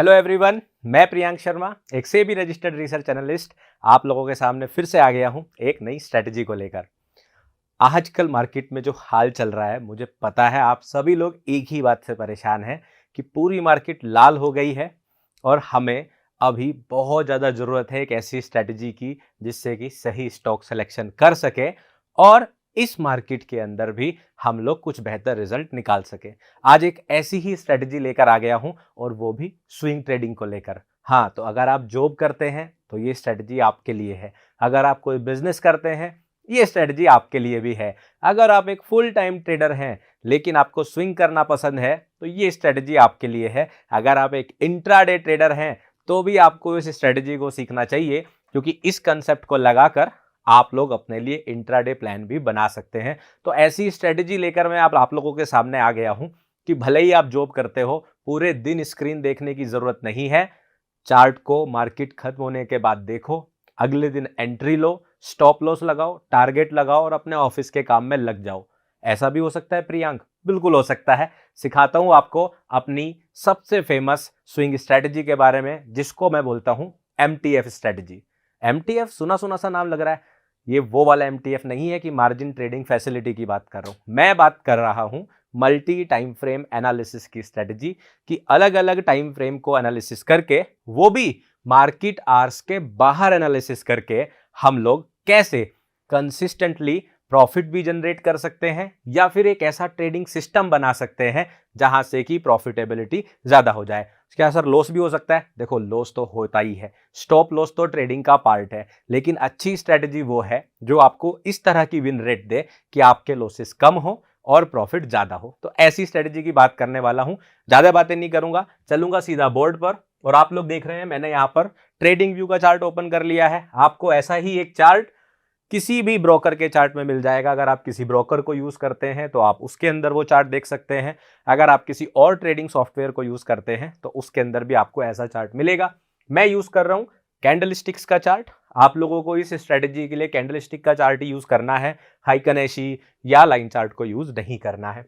Hello everyone, मैं प्रियांक शर्मा, एक SEBI registered research analyst आप लोगों के सामने फिर से आ गया हूं एक नई स्ट्रेटजी को लेकर। आजकल मार्केट में जो हाल चल रहा है, मुझे पता है आप सभी लोग एक ही बात से परेशान हैं कि पूरी मार्केट लाल हो गई है और हमें अभी बहुत ज़्यादा ज़रूरत है एक ऐसी स्ट्रेटजी की जिससे कि सही स्टॉक सिलेक्शन कर सके और इस मार्केट के अंदर भी हम लोग कुछ बेहतर रिजल्ट निकाल सके। आज एक ऐसी ही स्ट्रेटजी लेकर आ गया हूं और वो भी स्विंग ट्रेडिंग को लेकर। हाँ, तो अगर आप जॉब करते हैं तो ये स्ट्रेटजी आपके लिए है। अगर आप कोई बिजनेस करते हैं ये स्ट्रेटजी आपके लिए भी है। अगर आप एक फुल टाइम ट्रेडर हैं लेकिन आपको स्विंग करना पसंद है तो ये स्ट्रेटजी आपके लिए है। अगर आप एक इंट्राडे ट्रेडर हैं तो भी आपको इस स्ट्रेटजी को सीखना चाहिए, क्योंकि इस कंसेप्ट को लगाकर आप लोग अपने लिए इंट्राडे प्लान भी बना सकते हैं। तो ऐसी स्ट्रेटजी लेकर मैं आप लोगों के सामने आ गया हूं कि भले ही आप जॉब करते हो, पूरे दिन स्क्रीन देखने की जरूरत नहीं है। चार्ट को मार्केट खत्म होने के बाद देखो, अगले दिन एंट्री लो, स्टॉप लॉस लगाओ, टारगेट लगाओ और अपने ऑफिस के काम में लग जाओ। ऐसा भी हो सकता है प्रियांक? बिल्कुल हो सकता है। सिखाता हूं आपको अपनी सबसे फेमस स्विंग स्ट्रेटजी के बारे में, जिसको मैं बोलता हूं MTF स्ट्रेटजी। MTF सुना सुना सा नाम लग रहा है। ये वो वाला MTF नहीं है कि मार्जिन ट्रेडिंग फैसिलिटी की बात कर रहा हूं। मैं बात कर रहा हूं मल्टी टाइम फ्रेम एनालिसिस की स्ट्रेटजी, कि अलग अलग टाइम फ्रेम को एनालिसिस करके, वो भी मार्केट आवर्स के बाहर एनालिसिस करके, हम लोग कैसे कंसिस्टेंटली प्रॉफिट भी जनरेट कर सकते हैं या फिर एक ऐसा ट्रेडिंग सिस्टम बना सकते हैं जहां से कि प्रॉफिटेबिलिटी ज्यादा हो जाए। क्या सर लॉस भी हो सकता है? देखो, लॉस तो होता ही है, स्टॉप लॉस तो ट्रेडिंग का पार्ट है, लेकिन अच्छी स्ट्रेटजी वो है जो आपको इस तरह की विन रेट दे कि आपके लॉसेस कम हो और प्रॉफिट ज्यादा हो। तो ऐसी स्ट्रेटजी की बात करने वाला हूं। ज्यादा बातें नहीं करूंगा, चलूंगा सीधा बोर्ड पर। और आप लोग देख रहे हैं मैंने यहां पर ट्रेडिंग व्यू का चार्ट ओपन कर लिया है। आपको ऐसा ही एक चार्ट किसी भी ब्रोकर के चार्ट में मिल जाएगा। अगर आप किसी ब्रोकर को यूज करते हैं तो आप उसके अंदर वो चार्ट देख सकते हैं। अगर आप किसी और ट्रेडिंग सॉफ्टवेयर को यूज करते हैं तो उसके अंदर भी आपको ऐसा चार्ट मिलेगा। मैं यूज कर रहा हूं कैंडलस्टिक्स का चार्ट। आप लोगों को इस स्ट्रेटजी के लिए कैंडलस्टिक का चार्ट ही यूज करना है, हाइकनेशी या लाइन चार्ट को यूज नहीं करना है।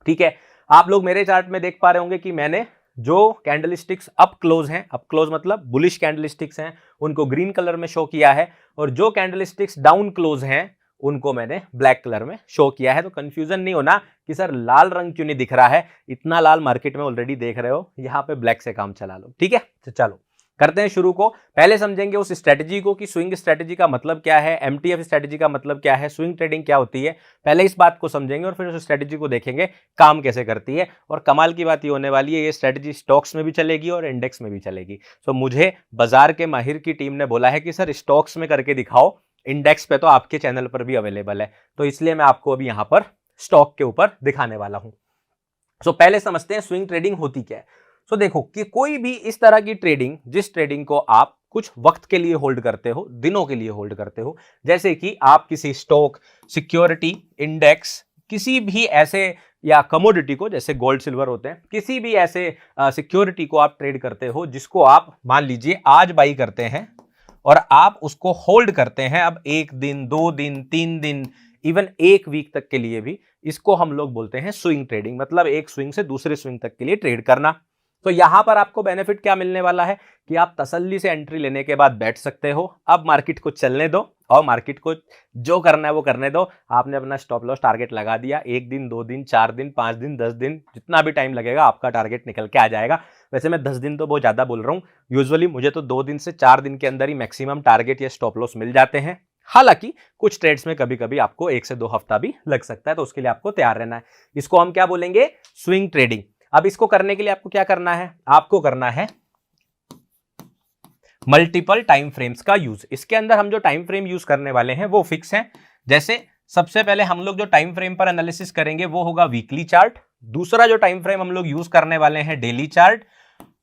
ठीक है, आप लोग मेरे चार्ट में देख पा रहे होंगे कि मैंने जो कैंडलस्टिक्स अप क्लोज हैं, अप क्लोज मतलब बुलिश कैंडलस्टिक्स हैं, उनको ग्रीन कलर में शो किया है, और जो कैंडलस्टिक्स डाउन क्लोज हैं उनको मैंने ब्लैक कलर में शो किया है। तो कंफ्यूजन नहीं होना कि सर लाल रंग क्यों नहीं दिख रहा है, इतना लाल मार्केट में ऑलरेडी देख रहे हो, यहां पे ब्लैक से काम चला लो। ठीक है, तो चलो करते हैं शुरू को। पहले समझेंगे उस स्ट्रेटजी को कि स्विंग स्ट्रेटजी का मतलब क्या है, MTF स्ट्रेटजी का मतलब क्या है, स्विंग ट्रेडिंग क्या होती है। पहले इस बात को समझेंगे और फिर उस स्ट्रेटजी को देखेंगे काम कैसे करती है। और कमाल की बात ये होने वाली है, ये स्ट्रेटजी स्टॉक्स में भी चलेगी और इंडेक्स में भी चलेगी। तो मुझे बाजार के माहिर की टीम ने बोला है कि सर स्टॉक्स में करके दिखाओ, इंडेक्स पे तो आपके चैनल पर भी अवेलेबल है। तो इसलिए मैं आपको अभी यहां पर स्टॉक के ऊपर दिखाने वाला हूं। सो पहले समझते हैं स्विंग ट्रेडिंग होती क्या है। सो देखो कि कोई भी इस तरह की ट्रेडिंग, जिस ट्रेडिंग को आप कुछ वक्त के लिए होल्ड करते हो, दिनों के लिए होल्ड करते हो, जैसे कि आप किसी स्टॉक, सिक्योरिटी, इंडेक्स, किसी भी ऐसे या कमोडिटी को, जैसे गोल्ड सिल्वर होते हैं, किसी भी ऐसे सिक्योरिटी को आप ट्रेड करते हो जिसको आप मान लीजिए आज बाई करते हैं और आप उसको होल्ड करते हैं अब 1 दिन, 2 दिन, 3 दिन, इवन 1 वीक तक के लिए भी। इसको हम लोग बोलते हैं स्विंग ट्रेडिंग, मतलब एक स्विंग से दूसरे स्विंग तक के लिए ट्रेड करना। तो यहां पर आपको बेनिफिट क्या मिलने वाला है कि आप तसल्ली से एंट्री लेने के बाद बैठ सकते हो। अब मार्केट को चलने दो और मार्केट को जो करना है वो करने दो। आपने अपना स्टॉप लॉस टारगेट लगा दिया, 1 दिन, 2 दिन, 4 दिन, 5 दिन, 10 दिन, जितना भी टाइम लगेगा आपका टारगेट निकल के आ जाएगा। वैसे मैं 10 दिन तो बहुत ज्यादा बोल रहा हूं, यूजुअली मुझे तो 2 दिन से 4 दिन के अंदर ही मैक्सिमम टारगेट या स्टॉप लॉस मिल जाते हैं। हालांकि कुछ ट्रेड्स में कभी कभी आपको 1 से 2 हफ्ता भी लग सकता है, तो उसके लिए आपको तैयार रहना है। इसको हम क्या बोलेंगे? Swing trading. अब इसको करने के लिए आपको क्या करना है? आपको करना है मल्टीपल टाइम फ्रेम्स का यूज। इसके अंदर हम जो टाइम फ्रेम यूज करने वाले हैं वो फिक्स हैं। जैसे सबसे पहले हम लोग जो टाइम फ्रेम पर एनालिसिस करेंगे वो होगा वीकली चार्ट। दूसरा जो टाइम फ्रेम हम लोग यूज करने वाले हैं डेली चार्ट।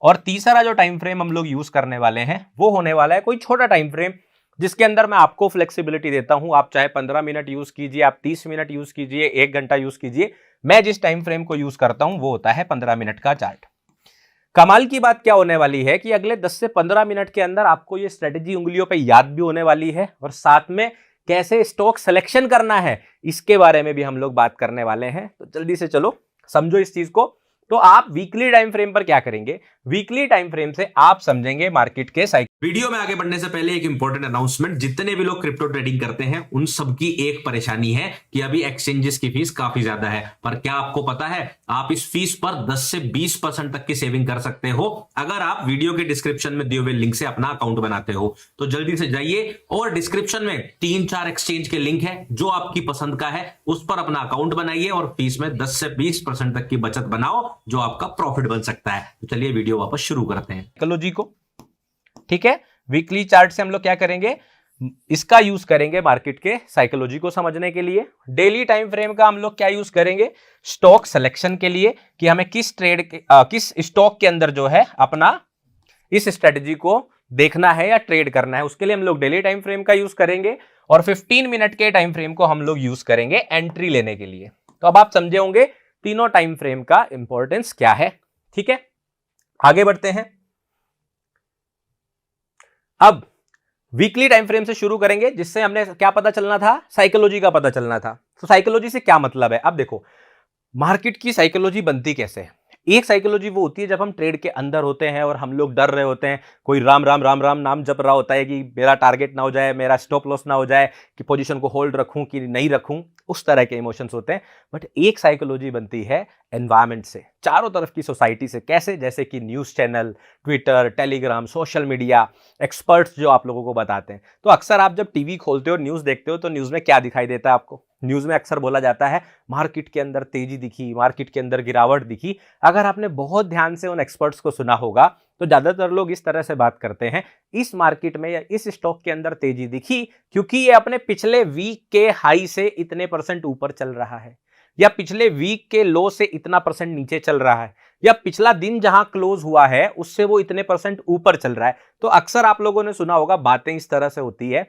और तीसरा जो टाइम फ्रेम हम लोग यूज करने वाले हैं वो होने वाला है कोई छोटा टाइम फ्रेम, जिसके अंदर मैं आपको फ्लेक्सिबिलिटी देता हूं। आप चाहे 15 मिनट यूज कीजिए, आप 30 मिनट यूज कीजिए, 1 घंटा यूज कीजिए। मैं जिस टाइम फ्रेम को यूज करता हूं वो होता है 15 मिनट का चार्ट। कमाल की बात क्या होने वाली है कि अगले 10 से 15 मिनट के अंदर आपको ये स्ट्रेटजी उंगलियों पे याद भी होने वाली है, और साथ में कैसे स्टॉक सिलेक्शन करना है इसके बारे में भी हम लोग बात करने वाले हैं। तो जल्दी से चलो समझो इस चीज को। तो आप वीकली टाइम फ्रेम पर क्या करेंगे? वीकली टाइम फ्रेम से आप समझेंगे मार्केट के साइकिल। वीडियो में आगे बढ़ने से पहले एक इंपॉर्टेंट अनाउंसमेंट, जितने भी लोग क्रिप्टो ट्रेडिंग करते हैं उन सबकी एक परेशानी है कि अभी एक्सचेंजेस की फीस काफी ज्यादा है। पर क्या आपको पता है आप इस फीस पर 10 से 20% तक की सेविंग कर सकते हो अगर आप वीडियो के डिस्क्रिप्शन में दिए हुए लिंक से अपना अकाउंट बनाते हो। तो जल्दी से जाइए और डिस्क्रिप्शन में 3-4 एक्सचेंज के लिंक है, जो आपकी पसंद का है उस पर अपना अकाउंट बनाइए और फीस में 10 से 20% तक की बचत बनाओ, जो आपका प्रॉफिट बन सकता है। तो चलिए वीडियो वापस शुरू करते हैं। साइकोलॉजी को, ठीक है, वीकली चार्ट से हम लोग क्या करेंगे, इसका यूज करेंगे मार्केट के साइकोलॉजी को समझने के लिए। डेली टाइम फ्रेम का हम लोग क्या यूज करेंगे, स्टॉक सिलेक्शन के लिए, कि हमें किस ट्रेड के किस स्टॉक के अंदर जो है अपना इस स्ट्रेटजी को देखना है या ट्रेड करना है, उसके लिए हम लोग डेली टाइम फ्रेम का यूज करेंगे। और 15 मिनट के टाइम फ्रेम को हम लोग यूज करेंगे एंट्री लेने के लिए। तो अब आप समझे होंगे तीनों टाइम फ्रेम का इंपॉर्टेंस क्या है। ठीक है, आगे बढ़ते हैं। अब वीकली टाइम फ्रेम से शुरू करेंगे, जिससे हमने क्या पता चलना था, साइकोलॉजी का पता चलना था। तो साइकोलॉजी से क्या मतलब है, अब देखो मार्केट की साइकोलॉजी बनती कैसे है। एक साइकोलॉजी वो होती है जब हम ट्रेड के अंदर होते हैं और हम लोग डर रहे होते हैं, कोई राम राम राम राम नाम जप रहा होता है कि मेरा टारगेट ना हो जाए, मेरा स्टॉप लॉस ना हो जाए, कि पोजीशन को होल्ड रखूं कि नहीं रखूं, उस तरह के इमोशंस होते हैं। बट एक साइकोलॉजी बनती है एनवायरनमेंट से, चारों तरफ की सोसाइटी से। कैसे, जैसे कि news channel, Twitter, Telegram, social media, experts जो आप लोगों को बताते हैं। तो अक्सर आप जब टीवी खोलते हो, न्यूज़ देखते हो, तो न्यूज़ में क्या दिखाई देता है आपको, न्यूज़ में अक्सर बोला जाता है मार्केट के अंदर तेजी दिखी, मार्केट के अंदर गिरावट दिखी। अगर आपने बहुत ध्यान से उन एक्सपर्ट्स को सुना होगा तो ज्यादातर लोग इस तरह से बात करते हैं, इस मार्केट में या इस स्टॉक के अंदर तेजी दिखी क्योंकि ये अपने पिछले वीक के हाई से इतने % ऊपर चल रहा है, या पिछले वीक के लो से इतना % नीचे चल रहा है, या पिछला दिन जहां क्लोज हुआ है उससे वो इतने % ऊपर चल रहा है। तो अक्सर आप लोगों ने सुना होगा बातें इस तरह से होती है।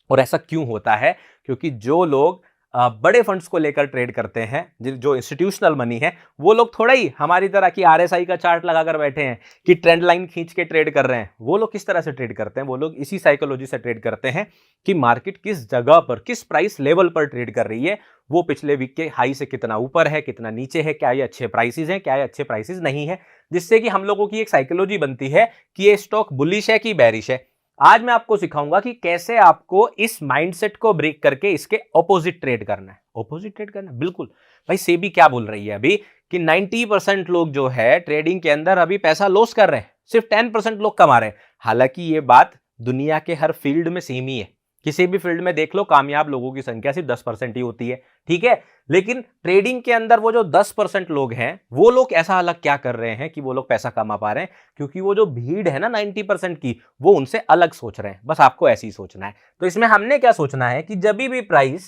और ऐसा क्यों होता है, क्योंकि जो लोग बड़े फंड्स को लेकर ट्रेड करते हैं, जो इंस्टीट्यूशनल मनी है, वो लोग थोड़ा ही हमारी तरह की RSI का चार्ट लगाकर बैठे हैं कि ट्रेंड लाइन खींच के ट्रेड कर रहे हैं। वो लोग किस तरह से ट्रेड करते हैं, वो लोग इसी साइकोलॉजी से ट्रेड करते हैं कि मार्केट किस जगह पर, किस प्राइस लेवल पर ट्रेड कर रही है, वो पिछले वीक के हाई से कितना ऊपर है, कितना नीचे है, क्या ये अच्छे प्राइसेस हैं, क्या ये अच्छे प्राइसेस नहीं है, जिससे कि हम लोगों की एक साइकोलॉजी बनती है कि ये स्टॉक बुलिश है कि बेरिश है। आज मैं आपको सिखाऊंगा कि कैसे आपको इस माइंडसेट को ब्रेक करके इसके ऑपोजिट ट्रेड करना है। ऑपोजिट ट्रेड करना है, बिल्कुल भाई। सेबी क्या बोल रही है अभी कि 90% लोग जो है ट्रेडिंग के अंदर अभी पैसा लॉस कर रहे हैं, सिर्फ 10% लोग कमा रहे हैं। हालांकि ये बात दुनिया के हर फील्ड में सेम ही है, किसी भी फील्ड में देख लो, कामयाब लोगों की संख्या सिर्फ 10% ही होती है, ठीक है। लेकिन ट्रेडिंग के अंदर वो जो 10% लोग हैं, वो लोग ऐसा अलग क्या कर रहे हैं कि वो लोग पैसा कमा पा रहे हैं, क्योंकि वो जो भीड़ है ना 90% की, वो उनसे अलग सोच रहे हैं। बस आपको ऐसे ही सोचना है। तो इसमें हमने क्या सोचना है कि जब भी प्राइस,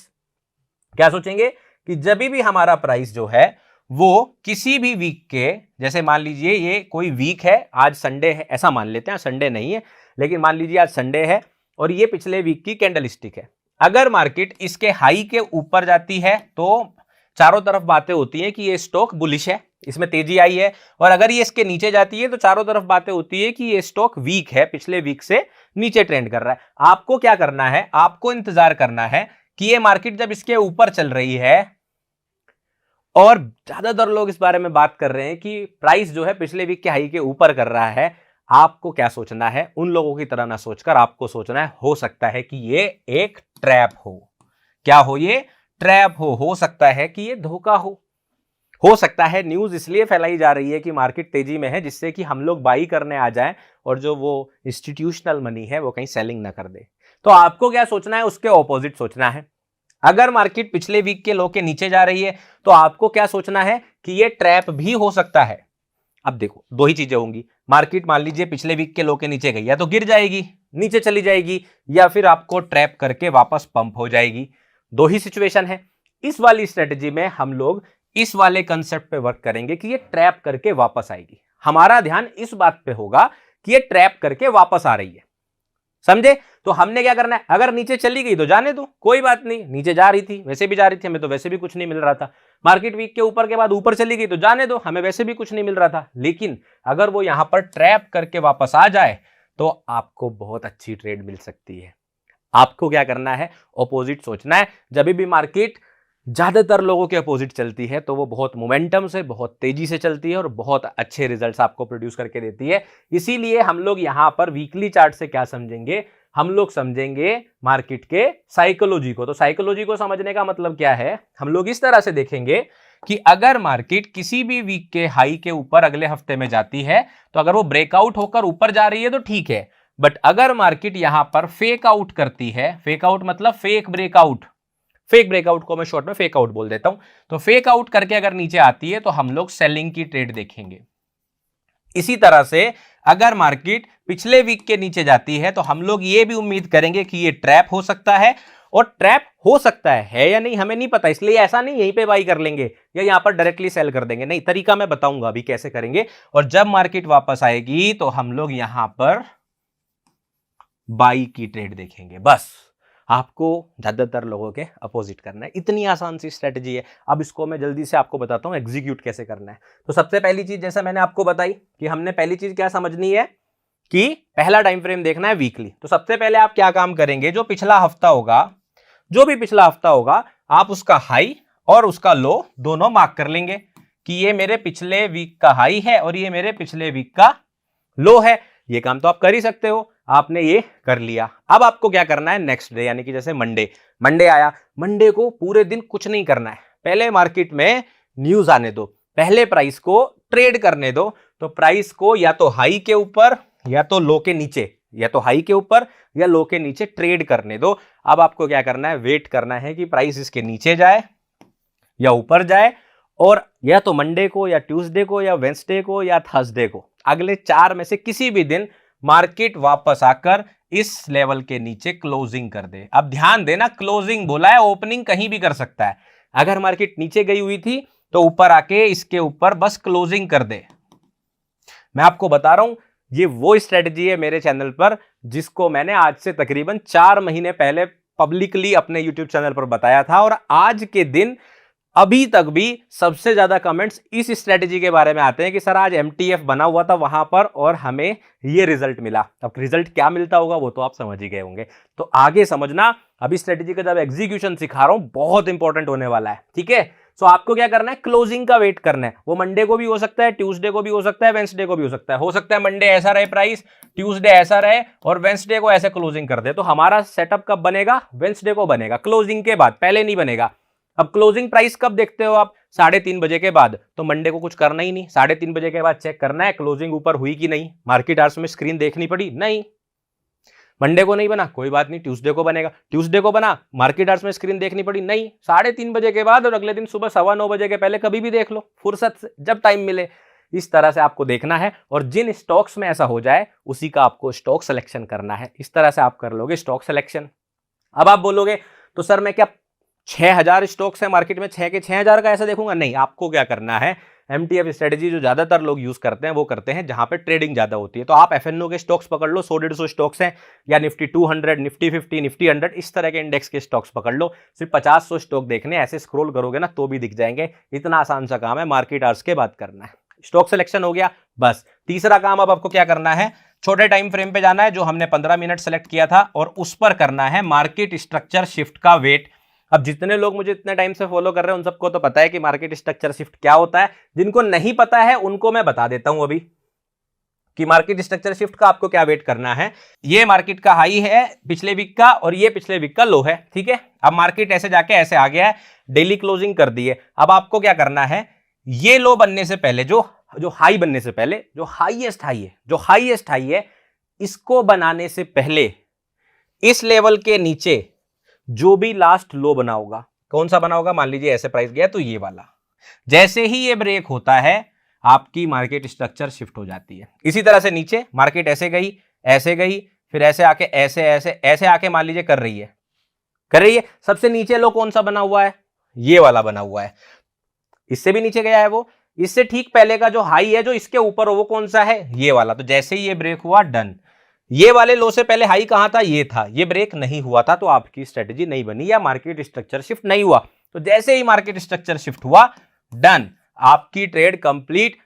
क्या सोचेंगे कि जब भी हमारा प्राइस जो है वो किसी भी वीक के, जैसे मान लीजिए ये कोई वीक है, आज संडे है, ऐसा मान लेते हैं, संडे नहीं है लेकिन मान लीजिए आज संडे है और ये पिछले वीक की कैंडलस्टिक है। अगर मार्केट इसके हाई के ऊपर जाती है तो चारों तरफ बातें होती हैं कि ये स्टॉक बुलिश है, इसमें तेजी आई है। और अगर ये इसके नीचे जाती है तो चारों तरफ बातें होती है कि ये स्टॉक वीक है, पिछले वीक से नीचे ट्रेंड कर रहा है। आपको क्या करना है, आपको इंतजार करना है कि ये मार्केट जब इसके ऊपर चल रही है, और ज्यादातर लोग इस बारे में बात कर रहे हैं कि प्राइस जो है पिछले वीक के हाई के ऊपर कर रहा है, आपको क्या सोचना है, उन लोगों की तरह ना सोचकर आपको सोचना है, हो सकता है कि ये एक ट्रैप हो। क्या हो, ये ट्रैप हो सकता है कि ये धोखा हो सकता है न्यूज इसलिए फैलाई जा रही है कि मार्केट तेजी में है, जिससे कि हम लोग बाई करने आ जाएं और जो वो इंस्टीट्यूशनल मनी है वो कहीं सेलिंग ना कर दे। तो आपको क्या सोचना है, उसके ऑपोजिट सोचना है। अगर मार्केट पिछले वीक के लो के नीचे जा रही है तो आपको क्या सोचना है कि ये ट्रैप भी हो सकता है। अब देखो दो ही चीजें होंगी, मार्केट मान लीजिए पिछले वीक के लो के नीचे गई, या तो गिर जाएगी, नीचे चली जाएगी, या फिर आपको ट्रैप करके वापस पंप हो जाएगी। दो ही सिचुएशन है। इस वाली स्ट्रेटजी में हम लोग इस वाले कंसेप्ट पे वर्क करेंगे कि ये ट्रैप करके वापस आएगी। हमारा ध्यान इस बात पे होगा कि ये ट्रैप करके वापस आ रही है, समझे। तो हमने क्या करना है, अगर नीचे चली गई तो जाने दो, कोई बात नहीं, नीचे जा रही थी, वैसे भी जा रही थी, हमें तो वैसे भी कुछ नहीं मिल रहा था। मार्केट वीक के ऊपर के बाद ऊपर चली गई तो जाने दो, हमें वैसे भी कुछ नहीं मिल रहा था। लेकिन अगर वो यहां पर ट्रैप करके वापस आ जाए तो आपको बहुत अच्छी ट्रेड मिल सकती है। आपको क्या करना है, ऑपोजिट सोचना है। जब भी मार्केट ज्यादातर लोगों के अपोजिट चलती है, तो वो बहुत मोमेंटम से, बहुत तेजी से चलती है और बहुत अच्छे रिजल्ट्स आपको प्रोड्यूस करके देती है। इसीलिए हम लोग यहां पर वीकली चार्ट से क्या समझेंगे, हम लोग समझेंगे मार्केट के साइकोलॉजी को। तो साइकोलॉजी को समझने का मतलब क्या है, हम लोग इस तरह से देखेंगे कि अगर मार्केट किसी भी वीक के हाई के ऊपर अगले हफ्ते में जाती है, तो अगर वो ब्रेकआउट होकर ऊपर जा रही है तो ठीक है, बट अगर मार्केट यहां पर फेक आउट करती है, फेक आउट मतलब फेक ब्रेकआउट, फेक ब्रेकआउट को मैं शॉर्ट में फेक आउट बोल देता हूं, तो फेक आउट करके अगर नीचे आती है तो हम लोग सेलिंग की ट्रेड देखेंगे। इसी तरह से अगर मार्केट पिछले वीक के नीचे जाती है तो हम लोग ये भी उम्मीद करेंगे कि ये ट्रैप हो सकता है, और ट्रैप हो सकता है या नहीं हमें नहीं पता, इसलिए ऐसा नहीं यहीं पे बाई कर लेंगे या यहां पर डायरेक्टली सेल कर देंगे, नहीं, तरीका मैं बताऊंगा अभी कैसे करेंगे। और जब मार्केट वापस आएगी तो हम लोग यहां पर बाई की ट्रेड देखेंगे। बस आपको ज्यादातर लोगों के अपोजिट करना है, इतनी आसान सी स्ट्रेटजी है। अब इसको मैं जल्दी से आपको बताता हूं एग्जीक्यूट कैसे करना है। तो सबसे पहली चीज, जैसा मैंने आपको बताई कि हमने पहली चीज क्या समझनी है कि पहला टाइम फ्रेम देखना है वीकली। तो सबसे पहले आप क्या काम करेंगे, जो पिछला हफ्ता होगा, जो भी पिछला हफ्ता होगा, आप उसका हाई और उसका लो दोनों मार्क कर लेंगे कि ये मेरे पिछले वीक का हाई है और ये मेरे पिछले वीक का लो है। ये काम तो आप कर ही सकते हो, आपने ये कर लिया। अब आपको क्या करना है, नेक्स्ट डे यानी कि जैसे मंडे आया, मंडे को पूरे दिन कुछ नहीं करना है, पहले मार्केट में न्यूज आने दो, पहले प्राइस को ट्रेड करने दो। तो प्राइस को या तो हाई के ऊपर या तो लो के नीचे, या तो हाई के ऊपर या लो के नीचे ट्रेड करने दो। अब आपको क्या करना है, वेट करना है कि प्राइस इसके नीचे जाए या ऊपर जाए, और या तो मंडे को या ट्यूसडे को या वेंसडे को या थर्सडे को, अगले 4 में से किसी भी दिन मार्केट वापस आकर इस लेवल के नीचे क्लोजिंग कर दे। अब ध्यान देना, क्लोजिंग बोला है, ओपनिंग कहीं भी कर सकता है। अगर मार्केट नीचे गई हुई थी तो ऊपर आके इसके ऊपर बस क्लोजिंग कर दे। मैं आपको बता रहा हूं, ये वो स्ट्रेटजी है मेरे चैनल पर जिसको मैंने आज से तकरीबन 4 महीने पहले पब्लिकली अपने यूट्यूब चैनल पर बताया था, और आज के दिन अभी तक भी सबसे ज्यादा कमेंट्स इस स्ट्रेटजी के बारे में आते हैं कि सर आज एमटीएफ बना हुआ था वहां पर और हमें ये रिजल्ट मिला। अब रिजल्ट क्या मिलता होगा वो तो आप समझ ही गए होंगे, तो आगे समझना। अभी स्ट्रेटजी का जब एग्जीक्यूशन सिखा रहा हूं, बहुत इंपॉर्टेंट होने वाला है, ठीक है। सो आपको क्या करना है, क्लोजिंग का वेट करना है। वो मंडे को भी हो सकता है, ट्यूसडे को भी हो सकता है, वेंसडे को भी हो सकता है मंडे ऐसा रहे प्राइस, ट्यूसडे ऐसा रहे और वेंसडे को ऐसे क्लोजिंग कर दे। तो हमारा सेटअप कब बनेगा, वेंसडे को बनेगा, क्लोजिंग के बाद, पहले नहीं बनेगा। अब क्लोजिंग प्राइस कब देखते हो आप, 3:30 बजे के बाद। तो मंडे को कुछ करना ही नहीं, 3:30 बजे के बाद चेक करना है क्लोजिंग ऊपर हुई कि नहीं, मार्केट आवर्स में स्क्रीन देखनी पड़ी, नहीं। मंडे को नहीं बना, कोई बात नहीं, ट्यूसडे को बनेगा। ट्यूसडे को बना, मार्केट आवर्स में स्क्रीन देखनी पड़ी, नहीं। 3:30 बजे के बाद और अगले दिन सुबह 9:15 बजे के पहले कभी भी देख लो, फुर्सत से, जब टाइम मिले। इस तरह से आपको देखना है, और जिन स्टॉक्स में ऐसा हो जाए उसी का आपको स्टॉक सिलेक्शन करना है। इस तरह से आप कर लोगे स्टॉक सिलेक्शन। अब आप बोलोगे तो सर मैं क्या 6000 स्टॉक्स है मार्केट में, 6 के 6000 का ऐसा देखूंगा? नहीं, आपको क्या करना है, एमटीएफ स्ट्रेटजी जो ज्यादातर लोग यूज करते हैं वो करते हैं जहां पे ट्रेडिंग ज्यादा होती है। तो आप एफएनओ के स्टॉक्स पकड़ लो, 100-150 स्टॉक्स हैं, या निफ्टी 200, निफ्टी 50, निफ्टी 100, इस तरह के इंडेक्स के स्टॉक्स पकड़ लो। सिर्फ 50-100 स्टॉक देखने, ऐसे स्क्रॉल करोगे ना तो भी दिख जाएंगे। इतना आसान सा काम है, मार्केट आवर्स के बाद करना है। स्टॉक सिलेक्शन हो गया। बस तीसरा काम अब आपको क्या करना है, छोटे टाइम फ्रेम पे जाना है, जो हमने 15 मिनट सेलेक्ट किया था, और उस पर करना है मार्केट स्ट्रक्चर शिफ्ट का वेट। अब जितने लोग मुझे इतने टाइम से फॉलो कर रहे हैं उन सबको तो पता है कि मार्केट स्ट्रक्चर शिफ्ट क्या होता है। जिनको नहीं पता है उनको मैं बता देता हूं अभी कि मार्केट स्ट्रक्चर शिफ्ट का आपको क्या वेट करना है। ये मार्केट का हाई है पिछले वीक का और ये पिछले वीक का लो है, ठीक है। अब मार्केट ऐसे जाके ऐसे आ गया है, डेली क्लोजिंग कर दी है। अब आपको क्या करना है, ये लो बनने से पहले, जो हाई बनने से पहले, जो हाईएस्ट हाई है, इसको बनाने से पहले इस लेवल के नीचे जो भी लास्ट लो बना होगा, कौन सा बना होगा, मान लीजिए ऐसे प्राइस गया तो ये वाला, जैसे ही ये ब्रेक होता है आपकी मार्केट स्ट्रक्चर शिफ्ट हो जाती है। इसी तरह से नीचे मार्केट ऐसे गई, फिर ऐसे आके ऐसे आके मान लीजिए कर रही है। सबसे नीचे लो कौन सा बना हुआ है, ये वाला बना हुआ है। इससे भी नीचे गया है वो, इससे ठीक पहले का जो हाई है जो इसके ऊपर हो वो कौन सा है, ये वाला। तो जैसे ही ये ब्रेक हुआ, डन। ये वाले लो से पहले हाई कहां था, ये था, ये ब्रेक नहीं हुआ था तो आपकी स्ट्रेटजी नहीं बनी या मार्केट स्ट्रक्चर शिफ्ट नहीं हुआ। तो जैसे ही मार्केट स्ट्रक्चर शिफ्ट हुआ, डन, आपकी ट्रेड कंप्लीट।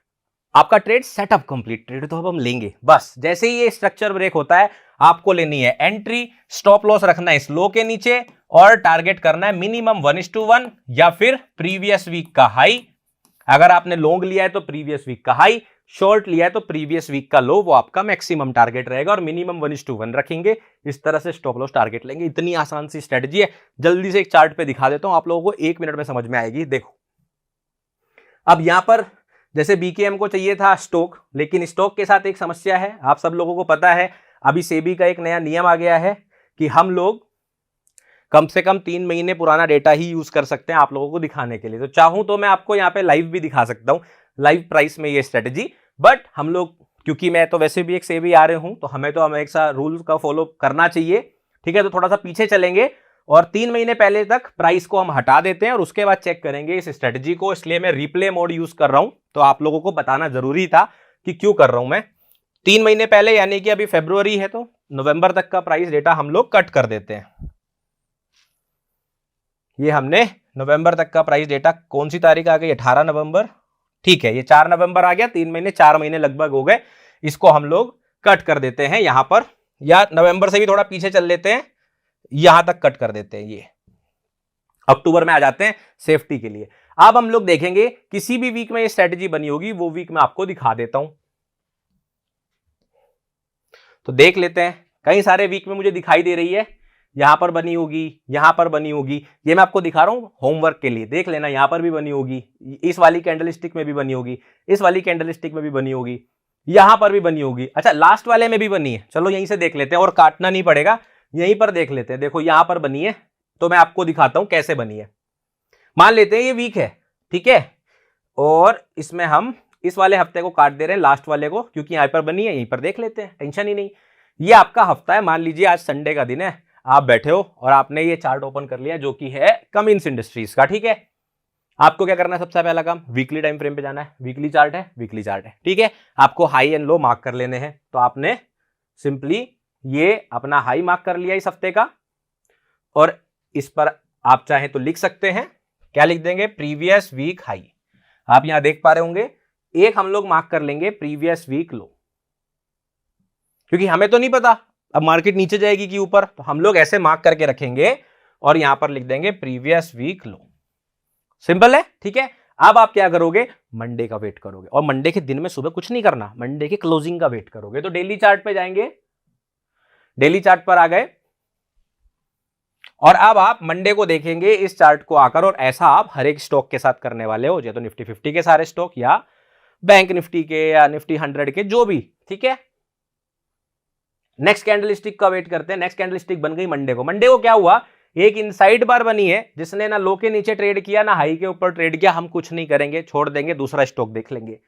आपका ट्रेड सेटअप कंप्लीट, ट्रेड तो अब हम लेंगे, बस जैसे ही ये स्ट्रक्चर ब्रेक होता है आपको लेनी है एंट्री, स्टॉप लॉस रखना है इस लो के नीचे और टारगेट करना है मिनिमम 1:1 या फिर प्रीवियस वीक का हाई। अगर आपने लॉन्ग लिया है तो प्रीवियस वीक का हाई, शॉर्ट लिया है तो प्रीवियस वीक का लो, वो आपका मैक्सिमम टारगेट रहेगा और मिनिमम 1:1 रखेंगे। इस तरह से स्टॉप लॉस टारगेट लेंगे। इतनी आसान सी स्ट्रेटजी है। जल्दी से एक चार्ट पे दिखा देता हूं, आप लोगों को 1 मिनट में समझ में आएगी। देखो अब यहां पर जैसे बीकेएम को चाहिए था स्टॉक, लेकिन स्टॉक के साथ एक समस्या है, आप सब लोगों को पता है। अभी सेबी का एक नया नियम आ गया है कि हम लोग कम से कम 3 महीने पुराना डेटा ही यूज कर सकते हैं आप लोगों को दिखाने के लिए। तो चाहूं तो मैं आपको यहाँ पे लाइव भी दिखा सकता हूं, लाइव प्राइस में ये स्ट्रेटजी। बट हम लोग, क्योंकि मैं तो वैसे भी एक सेबी आ रहे हूं, तो हमें तो हमेशा रूल का फॉलो करना चाहिए, ठीक है। तो थोड़ा सा पीछे चलेंगे और 3 महीने पहले तक प्राइस को हम हटा देते हैं और उसके बाद चेक करेंगे इस स्ट्रेटजी को। इसलिए मैं रिप्ले मोड यूज कर रहा हूं, तो आप लोगों को बताना जरूरी था कि क्यों कर रहा हूं मैं। 3 महीने पहले यानी कि अभी फरवरी है तो नवंबर तक का प्राइस डेटा हम लोग कट कर देते हैं। ये हमने नवंबर तक का प्राइस डेटा, कौन सी तारीख आ गई, 18 नवंबर, ठीक है। ये 4 नवंबर आ गया, 3 महीने 4 महीने लगभग हो गए। इसको हम लोग कट कर देते हैं यहां पर, या नवंबर से भी थोड़ा पीछे चल लेते हैं, यहां तक कट कर देते हैं। ये अक्टूबर में आ जाते हैं सेफ्टी के लिए। अब हम लोग देखेंगे किसी भी वीक में ये स्ट्रेटजी बनी होगी, वो वीक मैं आपको दिखा देता हूं। तो देख लेते हैं, कई सारे वीक में मुझे दिखाई दे रही है, यहां पर बनी होगी, यहां पर बनी होगी। ये मैं आपको दिखा रहा हूं होमवर्क के लिए, देख लेना। यहां पर भी बनी होगी, इस वाली कैंडलस्टिक में भी बनी होगी, इस वाली कैंडलस्टिक में भी बनी होगी, यहां पर भी बनी होगी। अच्छा, लास्ट वाले में भी बनी है, चलो यहीं से देख लेते हैं और काटना नहीं पड़ेगा, यहीं पर देख लेते हैं। देखो यहां पर बनी है, तो मैं आपको दिखाता हूं कैसे बनी है। मान लेते हैं ये वीक है, ठीक है, और इसमें हम इस वाले हफ्ते को काट दे रहे हैं, लास्ट वाले को, क्योंकि यहां पर बनी है, यहीं पर देख लेते हैं, टेंशन ही नहीं। ये आपका हफ्ता है, मान लीजिए आज संडे का दिन है, आप बैठे हो और आपने ये चार्ट ओपन कर लिया जो कि है कमिंस इंडस्ट्रीज का, ठीक है। आपको क्या करना है, सबसे पहला काम वीकली टाइम फ्रेम पे जाना है। वीकली चार्ट है, वीकली चार्ट है, ठीक है। आपको हाई एंड लो मार्क कर लेने हैं, तो आपने सिंपली ये अपना हाई मार्क कर लिया इस हफ्ते का, और इस पर आप चाहें तो लिख सकते हैं, क्या लिख देंगे, प्रीवियस वीक हाई। आप यहां देख पा रहे होंगे, एक हम लोग मार्क कर लेंगे प्रीवियस वीक लो, क्योंकि हमें तो नहीं पता अब मार्केट नीचे जाएगी कि ऊपर, तो हम लोग ऐसे मार्क करके रखेंगे और यहां पर लिख देंगे प्रीवियस वीक लो। सिंपल है, ठीक है। अब आप क्या करोगे, मंडे का वेट करोगे, और मंडे के दिन में सुबह कुछ नहीं करना, मंडे के क्लोजिंग का वेट करोगे। तो डेली चार्ट पे जाएंगे, डेली चार्ट पर आ गए, और अब आप मंडे को देखेंगे इस चार्ट को आकर, और ऐसा आप हर एक स्टॉक के साथ करने वाले हो, या तो निफ्टी 50 के सारे स्टॉक, या बैंक निफ्टी के, या निफ्टी 100 के, जो भी, ठीक है। नेक्स्ट कैंडलस्टिक का वेट करते हैं। नेक्स्ट कैंडलस्टिक बन गई मंडे को। मंडे को क्या हुआ, एक इनसाइड बार बनी है, जिसने ना लो के नीचे ट्रेड किया ना हाई के ऊपर ट्रेड किया। हम कुछ नहीं करेंगे, छोड़ देंगे, दूसरा स्टॉक देख लेंगे।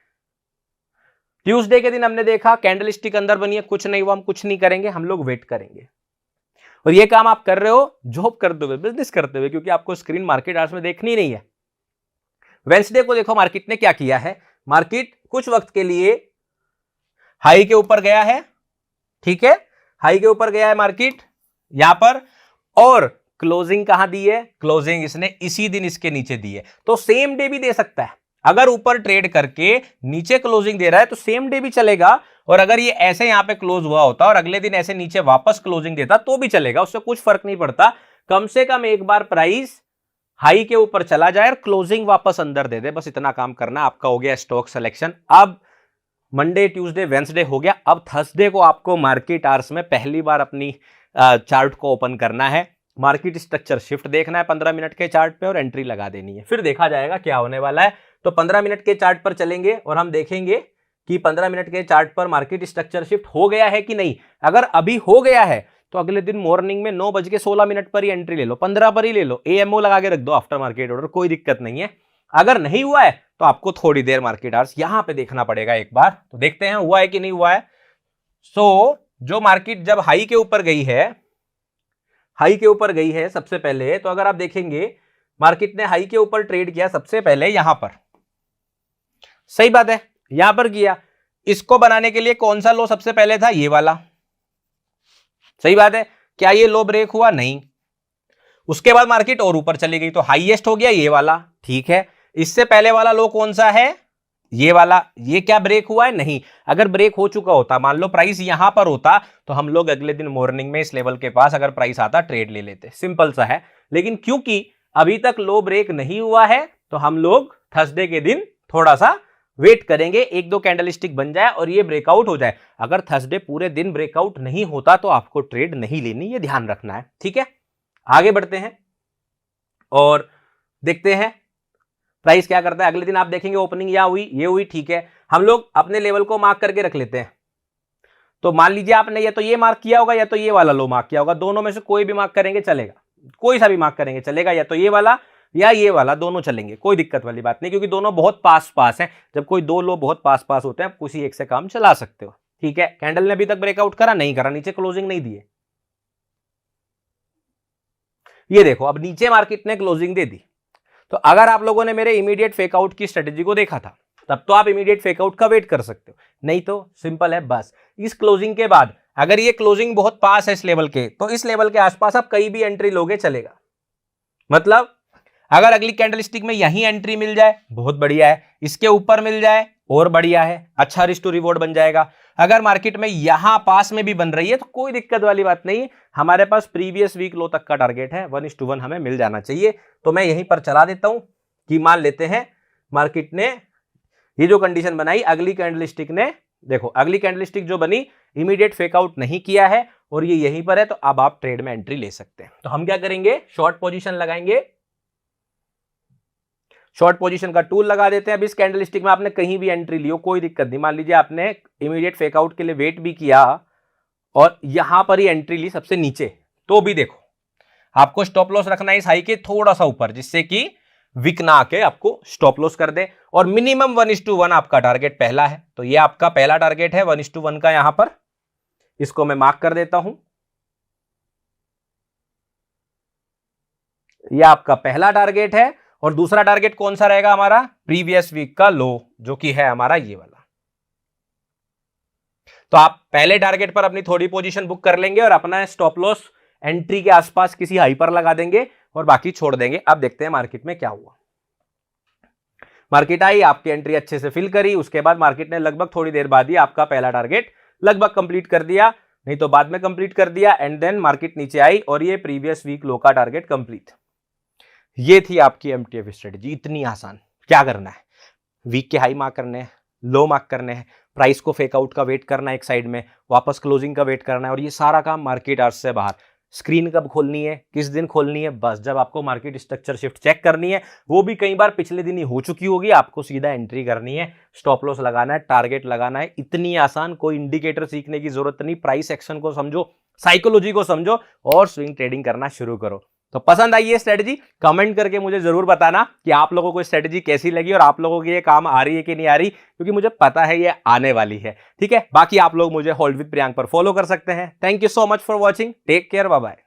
ट्यूसडे के दिन हमने देखा कैंडलस्टिक अंदर बनी है, कुछ नहीं हुआ, हम कुछ नहीं करेंगे, हम लोग वेट करेंगे। और ये काम आप कर रहे हो जॉब करते हुए, बिजनेस करते हुए, क्योंकि आपको स्क्रीन मार्केट आवर्स में देखनी नहीं है। वेंसडे को देखो मार्केट ने क्या किया है, मार्केट कुछ वक्त के लिए हाई के ऊपर गया है, ठीक है, हाई के ऊपर गया है मार्केट यहां पर, और क्लोजिंग कहां दी है, क्लोजिंग इसने इसी दिन इसके नीचे दी है। तो सेम डे भी दे सकता है, अगर ऊपर ट्रेड करके नीचे क्लोजिंग दे रहा है तो सेम डे भी चलेगा, और अगर ये ऐसे यहां पे क्लोज हुआ होता और अगले दिन ऐसे नीचे वापस क्लोजिंग देता तो भी चलेगा, उससे कुछ फर्क नहीं पड़ता। कम से कम एक बार प्राइस हाई के ऊपर चला जाए और क्लोजिंग वापस अंदर दे दे, बस इतना काम करना। आपका हो गया स्टॉक सिलेक्शन। अब मंडे, ट्यूसडे, वेंसडे हो गया। अब थर्सडे को आपको मार्केट आवर्स में पहली बार अपनी चार्ट को ओपन करना है, मार्केट स्ट्रक्चर शिफ्ट देखना है 15 मिनट के चार्ट पे, और एंट्री लगा देनी है। फिर देखा जाएगा क्या होने वाला है। तो 15 मिनट के चार्ट पर चलेंगे और हम देखेंगे कि 15 मिनट के चार्ट पर मार्केट स्ट्रक्चर शिफ्ट हो गया है कि नहीं। अगर अभी हो गया है तो अगले दिन मॉर्निंग में 9:16 पर ही एंट्री ले लो, 15 पर ही ले लो, एएमओ लगा के रख दो आफ्टर मार्केट ऑर्डर, कोई दिक्कत नहीं है। अगर नहीं हुआ है तो आपको थोड़ी देर मार्केट आवर्स यहां पे देखना पड़ेगा एक बार। तो देखते हैं हुआ है कि नहीं हुआ है। सो जो मार्केट जब हाई के ऊपर गई है, हाई के ऊपर गई है सबसे पहले, तो अगर आप देखेंगे मार्केट ने हाई के ऊपर ट्रेड किया सबसे पहले यहां पर, सही बात है, यहां पर किया। इसको बनाने के लिए कौन सा लो सबसे पहले था, ये वाला, सही बात है। क्या ये लो ब्रेक हुआ, नहीं। उसके बाद मार्केट और ऊपर चली गई तो हाईएस्ट हो गया ये वाला, ठीक है। इससे पहले वाला लो कौन सा है, ये वाला, ये क्या ब्रेक हुआ है? नहीं। अगर ब्रेक हो चुका होता, मान लो प्राइस यहां पर होता, तो हम लोग अगले दिन मॉर्निंग में इस लेवल के पास अगर प्राइस आता ट्रेड ले लेते, सिंपल सा है। लेकिन क्योंकि अभी तक लो ब्रेक नहीं हुआ है, तो हम लोग थर्सडे के दिन थोड़ा सा वेट करेंगे, एक दो कैंडलस्टिक बन जाए और ये ब्रेकआउट हो जाए। अगर थर्सडे पूरे दिन ब्रेकआउट नहीं होता तो आपको ट्रेड नहीं लेनी, ये ध्यान रखना है, ठीक है। आगे बढ़ते हैं और देखते हैं प्राइस क्या करता है। अगले दिन आप देखेंगे ओपनिंग यहाँ हुई, ये हुई, ठीक है। हम लोग अपने लेवल को मार्क करके रख लेते हैं। तो मान लीजिए आपने या तो ये मार्क किया होगा या तो ये वाला लो मार्क किया होगा, दोनों में से कोई भी मार्क करेंगे चलेगा, कोई सा भी मार्क करेंगे चलेगा, या तो ये वाला या ये वाला, दोनों चलेंगे, कोई दिक्कत वाली बात नहीं, क्योंकि दोनों बहुत पास पास हैं। जब कोई दो लो बहुत पास पास होते हैं, आप किसी एक से काम चला सकते हो, ठीक है। कैंडल ने अभी तक ब्रेकआउट करा नहीं करा, नीचे क्लोजिंग नहीं दिए, ये देखो अब नीचे मार्केट ने क्लोजिंग दे दी। तो अगर आप लोगों ने मेरे इमीडिएट फेकआउट की स्ट्रेटेजी को देखा था, तब तो आप इमीडिएट फेकआउट का वेट कर सकते हो, नहीं तो सिंपल है बस इस क्लोजिंग के बाद अगर ये क्लोजिंग बहुत पास है इस लेवल के, तो इस लेवल के आसपास आप कहीं भी एंट्री लोगे चलेगा। मतलब अगर अगली कैंडलस्टिक में यही एंट्री मिल जाए बहुत बढ़िया है, इसके ऊपर मिल जाए और बढ़िया है, अच्छा रिस्क टू रिवॉर्ड बन जाएगा। अगर मार्केट में यहां पास में भी बन रही है तो कोई दिक्कत वाली बात नहीं, हमारे पास प्रीवियस वीक लो तक का टारगेट है, 1:1 हमें मिल जाना चाहिए। तो मैं यहीं पर चला देता हूं कि मान लेते हैं मार्केट ने ये जो कंडीशन बनाई, अगली कैंडलस्टिक ने, देखो अगली कैंडलस्टिक जो बनी इमीडिएट फेकआउट नहीं किया है और ये यहीं पर है, तो अब आप ट्रेड में एंट्री ले सकते हैं। तो हम क्या करेंगे, शॉर्ट पोजीशन लगाएंगे, शॉर्ट पोजीशन का टूल लगा देते हैं। अब इस कैंडलस्टिक में आपने कहीं भी एंट्री ली हो कोई दिक्कत नहीं, मान लीजिए आपने इमीडिएट फेकआउट के लिए वेट भी किया और यहां पर ही एंट्री ली सबसे नीचे, तो भी देखो आपको स्टॉप लॉस रखना है इस हाई के थोड़ा सा ऊपर, जिससे कि विक ना आके आपको स्टॉप लॉस कर दे। और मिनिमम 1:1 आपका टारगेट पहला है, तो ये आपका पहला टारगेट है 1:1 का, यहां पर इसको मैं मार्क कर देता हूं। ये आपका पहला टारगेट है और दूसरा टारगेट कौन सा रहेगा हमारा, प्रीवियस वीक का लो, जो कि है हमारा ये वाला। तो आप पहले टारगेट पर अपनी थोड़ी पोजीशन बुक कर लेंगे और अपना स्टॉप लॉस एंट्री के आसपास किसी हाई पर लगा देंगे और बाकी छोड़ देंगे। अब देखते हैं मार्केट में क्या हुआ। मार्केट आई, आपकी एंट्री अच्छे से फिल करी, उसके बाद मार्केट ने लगभग थोड़ी देर बाद ही आपका पहला टारगेट लगभग कंप्लीट कर दिया, नहीं तो बाद में कंप्लीट कर दिया। एंड देन मार्केट नीचे आई और ये प्रीवियस वीक लो का टारगेट कंप्लीट। ये थी आपकी एमटीएफ स्ट्रेटजी, इतनी आसान। क्या करना है, वीक के हाई मार्क करने हैं, लो मार्क करने हैं, प्राइस को फेकआउट का वेट करना है एक साइड में, वापस क्लोजिंग का वेट करना है, और ये सारा काम मार्केट आवर्स से बाहर। स्क्रीन कब खोलनी है, किस दिन खोलनी है, बस जब आपको मार्केट स्ट्रक्चर शिफ्ट चेक करनी है, वो भी कई बार पिछले दिन ही हो चुकी होगी, आपको सीधा एंट्री करनी है, स्टॉप लॉस लगाना है, टारगेट लगाना है। इतनी आसान, कोई इंडिकेटर सीखने की जरूरत नहीं, प्राइस एक्शन को समझो, साइकोलॉजी को समझो और स्विंग ट्रेडिंग करना शुरू करो। तो पसंद आई ये स्ट्रेटजी, कमेंट करके मुझे जरूर बताना कि आप लोगों को स्ट्रेटजी कैसी लगी और आप लोगों की ये काम आ रही है कि नहीं आ रही, क्योंकि मुझे पता है ये आने वाली है, ठीक है। बाकी आप लोग मुझे होल्ड विद प्रियांक पर फॉलो कर सकते हैं। Thank you so much for watching, take care, bye bye.